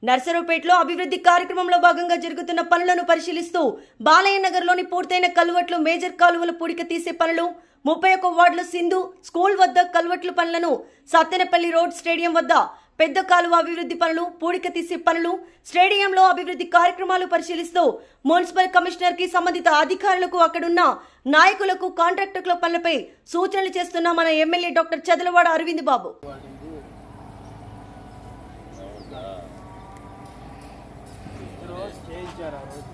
నర్సరావుపేటలో అభివృద్ధి కార్యక్రమంలో భాగంగా జరుగుతున్న పనులను పరిశీలిస్తూ బాలయ్య నగర్లోని పూర్తయిన కల్వర్ట్లు, మేజర్ కాలువల పూడిక తీసే పనులు, 31 వార్డులో సింధు స్కూల్ వద్ద కల్వర్ట్ల పనులను, సత్తెనపల్లి రోడ్ స్టేడియం వద్ద పెద్ద కాలువ అభివృద్ధి పనులు, పూడిక తీసే పనులు, స్టేడియంలో అభివృద్ధి కార్యక్రమాలు పరిశీలిస్తూ మున్సిపల్ కమిషనర్ కి సంబంధిత అధికారులకు, అక్కడున్న నాయకులకు, కాంట్రాక్టర్ల పనులపై సూచనలు చేస్తున్న మన ఎమ్మెల్యే డాక్టర్ చదలవాడ అరవింద్ బాబు. చేయించారు ఆ రోజు.